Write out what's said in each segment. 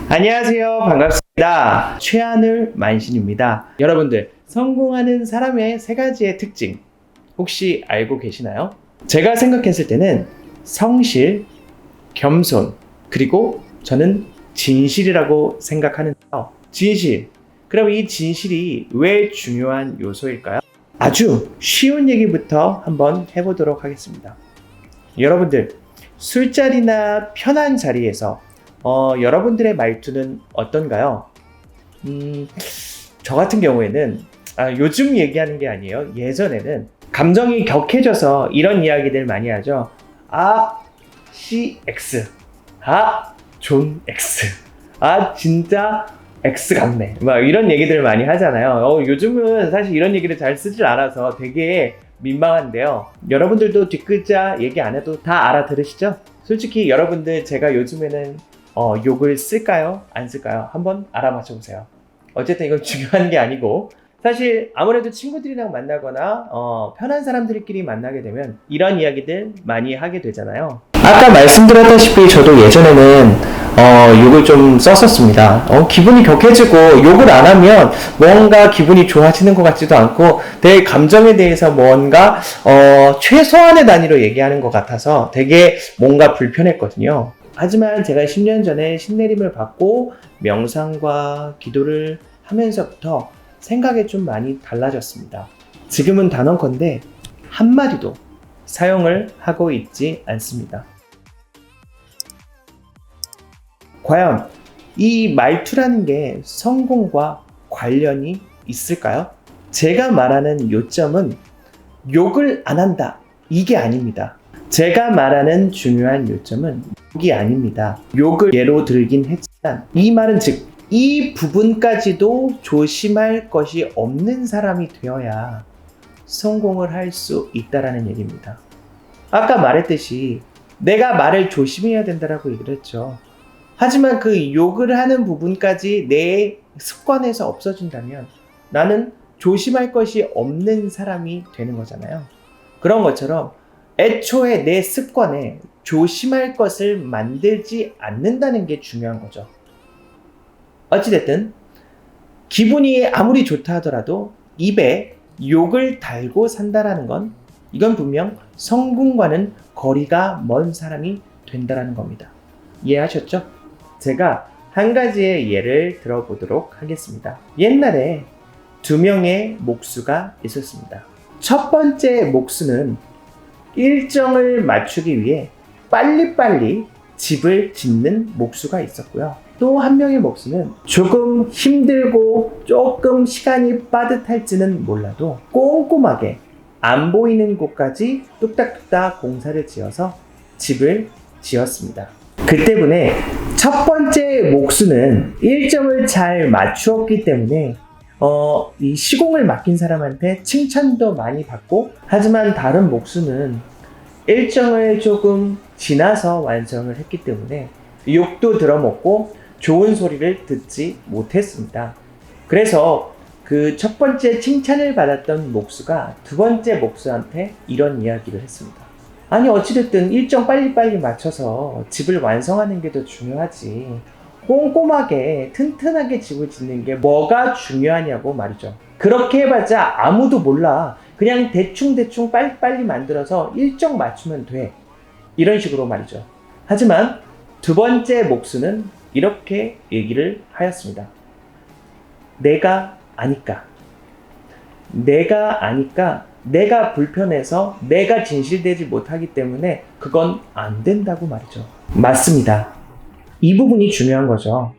안녕하세요. 반갑습니다. 최하늘 만신입니다. 여러분들, 성공하는 사람의 세 가지의 특징 혹시 알고 계시나요? 제가 생각했을 때는 성실, 겸손, 그리고 저는 진실이라고 생각하는데요. 진실. 그럼 이 진실이 왜 중요한 요소일까요? 아주 쉬운 얘기부터 한번 해보도록 하겠습니다. 여러분들, 술자리나 편한 자리에서 여러분들의 말투는 어떤가요? 저 같은 경우에는 요즘 얘기하는 게 아니에요. 예전에는 감정이 격해져서 이런 이야기들 많이 하죠. CX. 존 X. 진짜 X 같네. 막 이런 얘기들 많이 하잖아요. 요즘은 사실 이런 얘기를 잘 쓰질 않아서 되게 민망한데요. 여러분들도 뒷글자 얘기 안 해도 다 알아들으시죠? 솔직히 여러분들 제가 요즘에는 욕을 쓸까요? 안 쓸까요? 한번 알아맞혀 보세요. 어쨌든 이건 중요한 게 아니고 사실 아무래도 친구들이랑 만나거나 편한 사람들끼리 만나게 되면 이런 이야기들 많이 하게 되잖아요. 아까 말씀드렸다시피 저도 예전에는 욕을 좀 썼었습니다. 기분이 격해지고 욕을 안 하면 뭔가 기분이 좋아지는 것 같지도 않고 내 감정에 대해서 뭔가 최소한의 단위로 얘기하는 것 같아서 되게 뭔가 불편했거든요. 하지만 제가 10년 전에 신내림을 받고 명상과 기도를 하면서부터 생각이 좀 많이 달라졌습니다. 지금은 단언컨대 한마디도 사용을 하고 있지 않습니다. 과연 이 말투라는 게 성공과 관련이 있을까요? 제가 말하는 요점은 욕을 안 한다, 이게 아닙니다. 제가 말하는 중요한 요점은 욕이 아닙니다. 욕을 예로 들긴 했지만 이 말은 즉 이 부분까지도 조심할 것이 없는 사람이 되어야 성공을 할 수 있다라는 얘기입니다. 아까 말했듯이 내가 말을 조심해야 된다라고 얘기를 했죠. 하지만 그 욕을 하는 부분까지 내 습관에서 없어진다면 나는 조심할 것이 없는 사람이 되는 거잖아요. 그런 것처럼 애초에 내 습관에 조심할 것을 만들지 않는다는 게 중요한 거죠. 어찌됐든 기분이 아무리 좋다 하더라도 입에 욕을 달고 산다라는 건 이건 분명 성공과는 거리가 먼 사람이 된다라는 겁니다. 이해하셨죠? 제가 한 가지의 예를 들어보도록 하겠습니다. 옛날에 두 명의 목수가 있었습니다. 첫 번째 목수는 일정을 맞추기 위해 빨리빨리 집을 짓는 목수가 있었고요. 또 한 명의 목수는 조금 힘들고 조금 시간이 빠듯할지는 몰라도 꼼꼼하게 안 보이는 곳까지 뚝딱뚝딱 공사를 지어서 집을 지었습니다. 그 때문에 첫 번째 목수는 일정을 잘 맞추었기 때문에 이 시공을 맡긴 사람한테 칭찬도 많이 받고, 하지만 다른 목수는 일정을 조금 지나서 완성을 했기 때문에 욕도 들어먹고 좋은 소리를 듣지 못했습니다. 그래서 그 첫 번째 칭찬을 받았던 목수가 두 번째 목수한테 이런 이야기를 했습니다. 아니 어찌됐든 일정 빨리빨리 맞춰서 집을 완성하는 게 더 중요하지, 꼼꼼하게 튼튼하게 집을 짓는 게 뭐가 중요하냐고 말이죠. 그렇게 해봤자 아무도 몰라. 그냥 대충대충 빨리빨리 만들어서 일정 맞추면 돼. 이런 식으로 말이죠. 하지만 두 번째 목수는 이렇게 얘기를 하였습니다. 내가 아니까 내가 불편해서 내가 진실되지 못하기 때문에 그건 안 된다고 말이죠. 맞습니다. 이 부분이 중요한 거죠.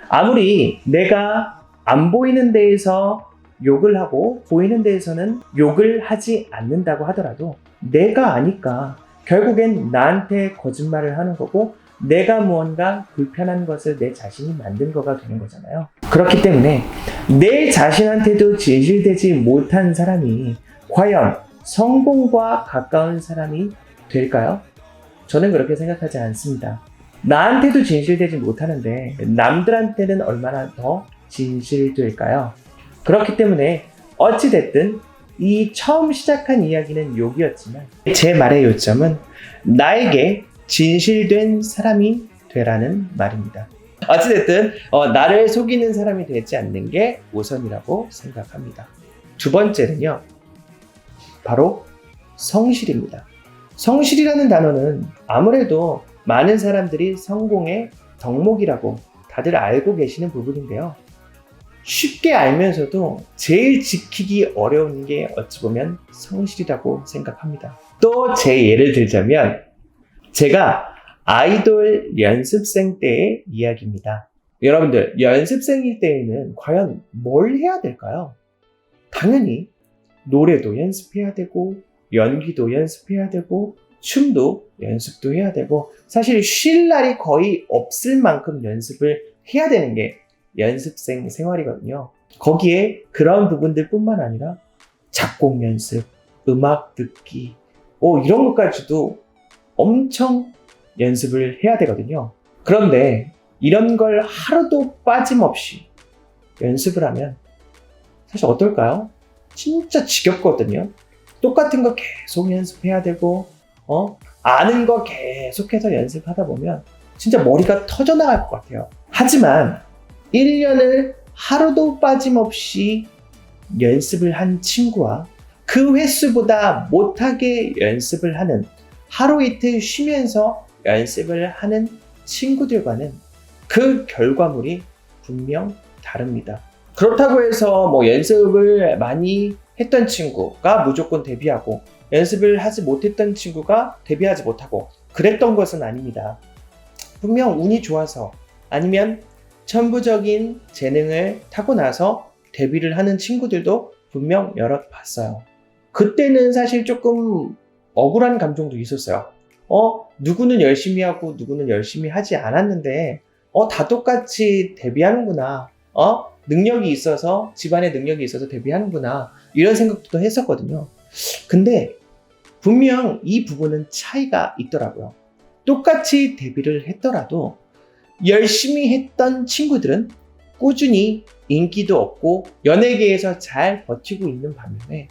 아무리 내가 안 보이는 데에서 욕을 하고 보이는 데에서는 욕을 하지 않는다고 하더라도 내가 아니까 결국엔 나한테 거짓말을 하는 거고 내가 무언가 불편한 것을 내 자신이 만든 거가 되는 거잖아요. 그렇기 때문에 내 자신한테도 진실되지 못한 사람이 과연 성공과 가까운 사람이 될까요? 저는 그렇게 생각하지 않습니다. 나한테도 진실되지 못하는데 남들한테는 얼마나 더 진실될까요? 그렇기 때문에 어찌됐든 이 처음 시작한 이야기는 욕이었지만 제 말의 요점은 나에게 진실된 사람이 되라는 말입니다. 어찌됐든 나를 속이는 사람이 되지 않는 게 우선이라고 생각합니다. 두 번째는요, 바로 성실입니다. 성실이라는 단어는 아무래도 많은 사람들이 성공의 덕목이라고 다들 알고 계시는 부분인데요. 쉽게 알면서도 제일 지키기 어려운 게 어찌 보면 성실이라고 생각합니다. 또 제 예를 들자면 제가 아이돌 연습생 때의 이야기입니다. 여러분들, 연습생일 때에는 과연 뭘 해야 될까요? 당연히 노래도 연습해야 되고 연기도 연습해야 되고 춤도 연습도 해야 되고 사실 쉴 날이 거의 없을 만큼 연습을 해야 되는 게 연습생 생활이거든요. 거기에 그런 부분들 뿐만 아니라 작곡 연습, 음악 듣기 이런 것까지도 엄청 연습을 해야 되거든요. 그런데 이런 걸 하루도 빠짐없이 연습을 하면 사실 어떨까요? 진짜 지겹거든요. 똑같은 거 계속 연습해야 되고 아는 거 계속해서 연습하다 보면 진짜 머리가 터져나갈 것 같아요. 하지만 1년을 하루도 빠짐없이 연습을 한 친구와 그 횟수보다 못하게 연습을 하는 하루 이틀 쉬면서 연습을 하는 친구들과는 그 결과물이 분명 다릅니다. 그렇다고 해서 연습을 많이 했던 친구가 무조건 데뷔하고 연습을 하지 못했던 친구가 데뷔하지 못하고 그랬던 것은 아닙니다. 분명 운이 좋아서 아니면 천부적인 재능을 타고나서 데뷔를 하는 친구들도 분명 여럿 봤어요. 그때는 사실 조금 억울한 감정도 있었어요. 누구는 열심히 하고 누구는 열심히 하지 않았는데 다 똑같이 데뷔하는구나. 능력이 있어서 집안에 능력이 있어서 데뷔하는구나. 이런 생각도 했었거든요. 근데 분명 이 부분은 차이가 있더라고요. 똑같이 데뷔를 했더라도 열심히 했던 친구들은 꾸준히 인기도 얻고 연예계에서 잘 버티고 있는 반면에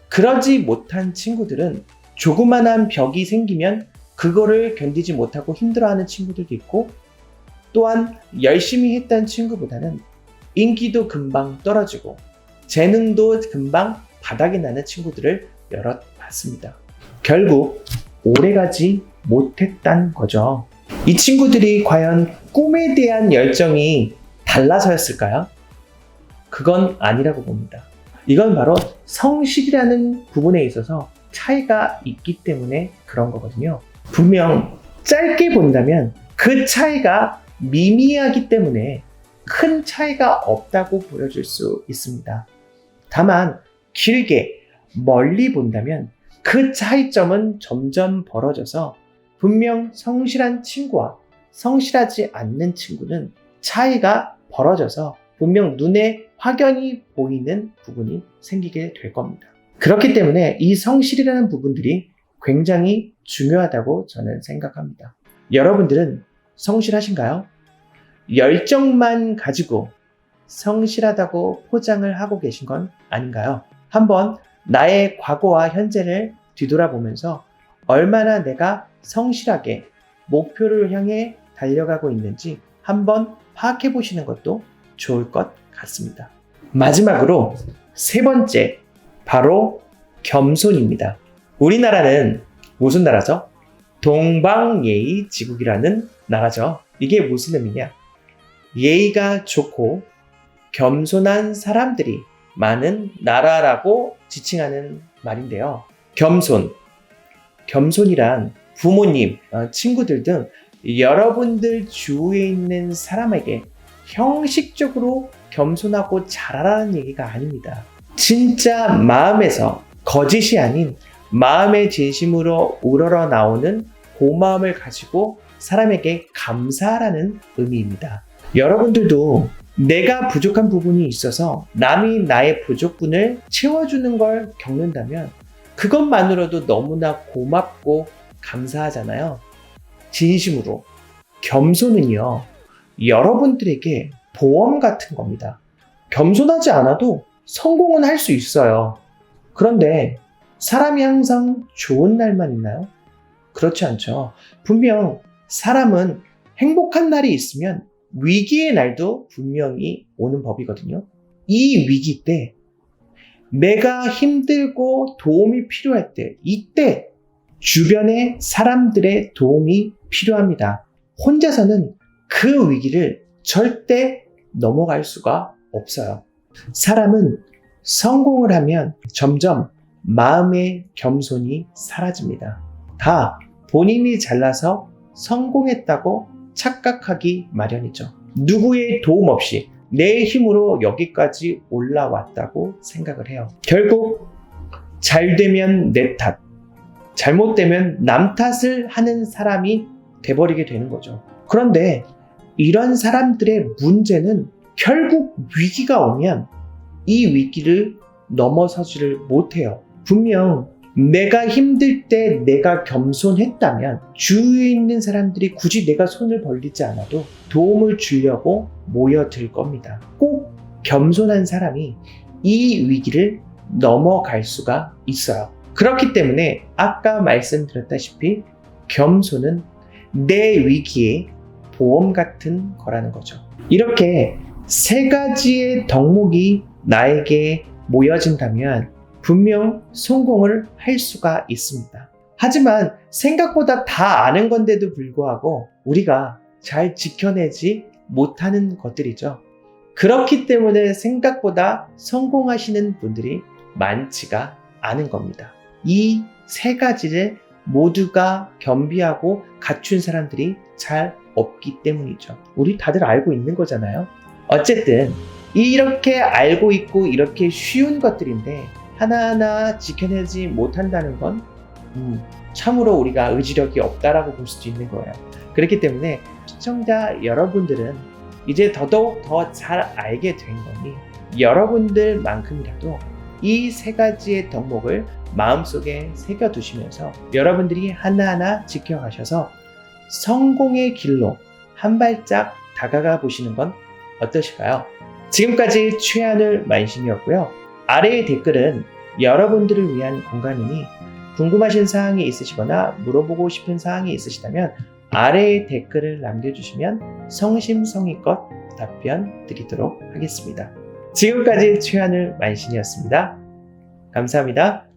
그러지 못한 친구들은 조그만한 벽이 생기면 그거를 견디지 못하고 힘들어하는 친구들도 있고 또한 열심히 했던 친구보다는 인기도 금방 떨어지고 재능도 금방 바닥이 나는 친구들을 여럿 봤습니다. 결국 오래가지 못했단 거죠. 이 친구들이 과연 꿈에 대한 열정이 달라서였을까요? 그건 아니라고 봅니다. 이건 바로 성실이라는 부분에 있어서 차이가 있기 때문에 그런 거거든요. 분명 짧게 본다면 그 차이가 미미하기 때문에 큰 차이가 없다고 보여줄 수 있습니다. 다만 길게 멀리 본다면 그 차이점은 점점 벌어져서 분명 성실한 친구와 성실하지 않는 친구는 차이가 벌어져서 분명 눈에 확연히 보이는 부분이 생기게 될 겁니다. 그렇기 때문에 이 성실이라는 부분들이 굉장히 중요하다고 저는 생각합니다. 여러분들은 성실하신가요? 열정만 가지고 성실하다고 포장을 하고 계신 건 아닌가요? 한번 나의 과거와 현재를 뒤돌아보면서 얼마나 내가 성실하게 목표를 향해 달려가고 있는지 한번 파악해 보시는 것도 좋을 것 같습니다. 마지막으로 세 번째, 바로 겸손입니다. 우리나라는 무슨 나라죠? 동방예의지국이라는 나라죠. 이게 무슨 의미냐? 예의가 좋고 겸손한 사람들이 많은 나라라고 지칭하는 말인데요. 겸손이란 부모님, 친구들 등 여러분들 주위에 있는 사람에게 형식적으로 겸손하고 잘하라는 얘기가 아닙니다. 진짜 마음에서 거짓이 아닌 마음의 진심으로 우러러 나오는 고마움을 가지고 사람에게 감사하라는 의미입니다. 여러분들도 내가 부족한 부분이 있어서 남이 나의 부족분을 채워주는 걸 겪는다면 그것만으로도 너무나 고맙고 감사하잖아요. 진심으로. 겸손은요, 여러분들에게 보험 같은 겁니다. 겸손하지 않아도 성공은 할 수 있어요. 그런데 사람이 항상 좋은 날만 있나요? 그렇지 않죠. 분명 사람은 행복한 날이 있으면 위기의 날도 분명히 오는 법이거든요. 이 위기 때 내가 힘들고 도움이 필요할 때, 이때 주변의 사람들의 도움이 필요합니다. 혼자서는 그 위기를 절대 넘어갈 수가 없어요. 사람은 성공을 하면 점점 마음의 겸손이 사라집니다. 다 본인이 잘나서 성공했다고 착각하기 마련이죠. 누구의 도움 없이 내 힘으로 여기까지 올라왔다고 생각을 해요. 결국 잘 되면 내 탓, 잘못되면 남 탓을 하는 사람이 돼버리게 되는 거죠. 그런데 이런 사람들의 문제는 결국 위기가 오면 이 위기를 넘어서지를 못해요. 분명 내가 힘들 때 내가 겸손했다면 주위에 있는 사람들이 굳이 내가 손을 벌리지 않아도 도움을 주려고 모여들 겁니다. 꼭 겸손한 사람이 이 위기를 넘어갈 수가 있어요. 그렇기 때문에 아까 말씀드렸다시피 겸손은 내 위기의 보험 같은 거라는 거죠. 이렇게 세 가지의 덕목이 나에게 모여진다면 분명 성공을 할 수가 있습니다. 하지만 생각보다 다 아는 건데도 불구하고 우리가 잘 지켜내지 못하는 것들이죠. 그렇기 때문에 생각보다 성공하시는 분들이 많지가 않은 겁니다. 이 세 가지를 모두가 겸비하고 갖춘 사람들이 잘 없기 때문이죠. 우리 다들 알고 있는 거잖아요. 어쨌든 이렇게 알고 있고 이렇게 쉬운 것들인데 하나하나 지켜내지 못한다는 건 참으로 우리가 의지력이 없다라고 볼 수도 있는 거예요. 그렇기 때문에 시청자 여러분들은 이제 더더욱 더 잘 알게 된 거니 여러분들만큼이라도 이 세 가지의 덕목을 마음속에 새겨두시면서 여러분들이 하나하나 지켜가셔서 성공의 길로 한 발짝 다가가 보시는 건 어떠실까요? 지금까지 최하늘 만신이었고요. 아래의 댓글은 여러분들을 위한 공간이니 궁금하신 사항이 있으시거나 물어보고 싶은 사항이 있으시다면 아래의 댓글을 남겨주시면 성심성의껏 답변 드리도록 하겠습니다. 지금까지 최하늘 만신이었습니다. 감사합니다.